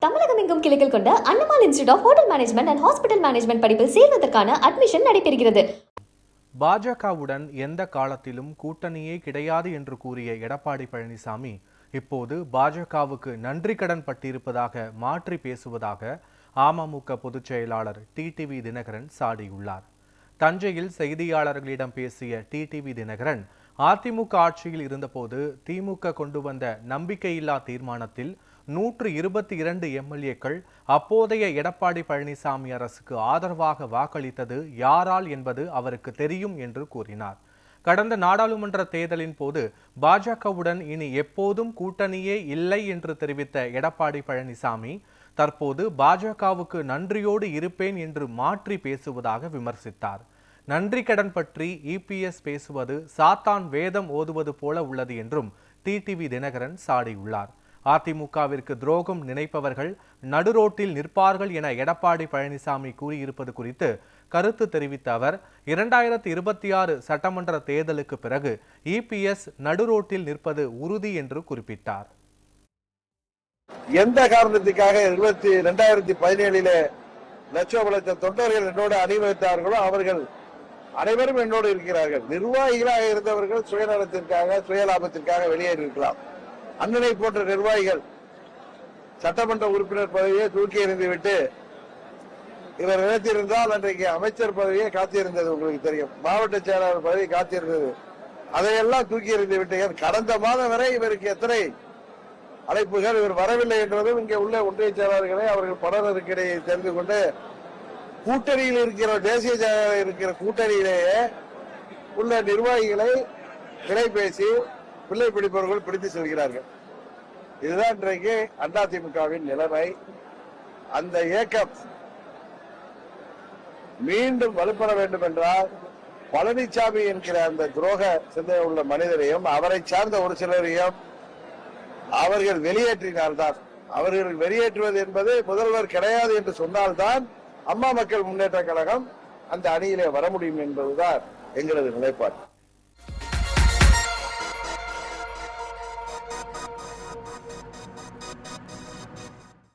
தமிழகம் எங்கும் கிளைகள் கொண்ட அண்ணமால் institute of hotel management and hospital management படிப்பில் சேர்வதற்கான அட்மிஷன் நடைபெறுகிறது. பாஜகவுடன் எந்த காலத்திலும் கூட்டணியே கிடையாது என்று கூறிய எடப்பாடி பழனிசாமி இப்போது பாஜகவுக்கு நன்றி கடன் பட்டிருப்பதாக மாற்றி பேசுவதாக அமமுக பொதுச் செயலாளர் டிடிவி தினகரன் சாடியுள்ளார். தஞ்சையில் செய்தியாளர்களிடம் பேசிய டிடிவி தினகரன், அதிமுக ஆட்சியில் இருந்தபோது திமுக கொண்டு வந்த நம்பிக்கையில்லா தீர்மானத்தில் 122 எம்எல்ஏக்கள் அப்போதைய எடப்பாடி பழனிசாமி அரசுக்கு ஆதரவாக வாக்களித்தது யாரால் என்பது அவருக்கு தெரியும் என்று கூறினார். கடந்த நாடாளுமன்ற தேர்தலின் போது பாஜகவுடன் இனி எப்போதும் கூட்டணியே இல்லை என்று தெரிவித்த எடப்பாடி பழனிசாமி தற்போது பாஜகவுக்கு நன்றியோடு இருப்பேன் என்று மாற்றி பேசுவதாக விமர்சித்தார். நன்றி கடன் பற்றி இபிஎஸ் பேசுவது சாத்தான் வேதம் ஓதுவது போல உள்ளது என்றும் டிடிவி தினகரன் சாடியுள்ளார். அதிமுகவிற்கு துரோகம் நினைப்பவர்கள் நடுரோட்டில் நிற்பார்கள் என எடப்பாடி பழனிசாமி கூறியிருப்பது குறித்து கருத்து தெரிவித்த அவர், 2026 சட்டமன்ற தேர்தலுக்கு பிறகு இபிஎஸ் நடுரோட்டில் நிற்பது உறுதி என்று குறிப்பிட்டார். எந்த காரணத்துக்காக 2017 லட்சம் தொண்டர்கள் என்னோடு அணிவகுத்தார்களோ அவர்கள் அனைவரும் என்னோடு இருக்கிறார்கள். நிர்வாகிகளாக இருந்தவர்கள் சுயநலத்திற்காக சுயலாபத்திற்காக வெளியேறியிருக்கலாம். அண்ணனை போன்ற நிர்வாகிகள் சட்டமன்ற உறுப்பினர் பதவியை தூக்கி எறிந்துவிட்டு இவர் நினைத்திருந்தால் அன்றைக்கு அமைச்சர் பதவியை காத்திருந்தது. உங்களுக்கு தெரியும், மாவட்ட செயலாளர் பதவி காத்திருந்தது. அதையெல்லாம் தூக்கி எறிந்து விட்டு கடந்த மாதம் வரை இவருக்கு எத்தனை அழைப்புகள், இவர் வரவில்லை என்றதும் இங்கே உள்ள ஒன்றிய செயலாளர்களை அவர்கள் பலருக்கிடையே தெரிந்து கொண்டு கூட்டணியில் இருக்கிற தேசிய செயலாளர் இருக்கிற கூட்டணியிலேயே உள்ள நிர்வாகிகளை கிளை பேசி பிள்ளை பிடிப்பவர்கள் பிடித்து செல்கிறார்கள். இதுதான் இன்றைக்கு அதிமுகவின் நிலைமை. அந்த இயக்கம் மீண்டும் வலுப்பெற வேண்டும் என்றால் பழனிசாமி என்கிற அந்த துரோக சிந்தனை உள்ள மனிதரையும் அவரை சார்ந்த ஒரு சிலரையும் அவர்கள் வெளியேற்றினால்தான், அவர்கள் வெளியேற்றுவது என்பது முதல்வர் கிடையாது என்று சொன்னால்தான் அம்மா மக்கள் முன்னேற்ற கழகம் அந்த அணியிலே வர முடியும் என்பதுதான் எங்களது நிலைப்பாடு.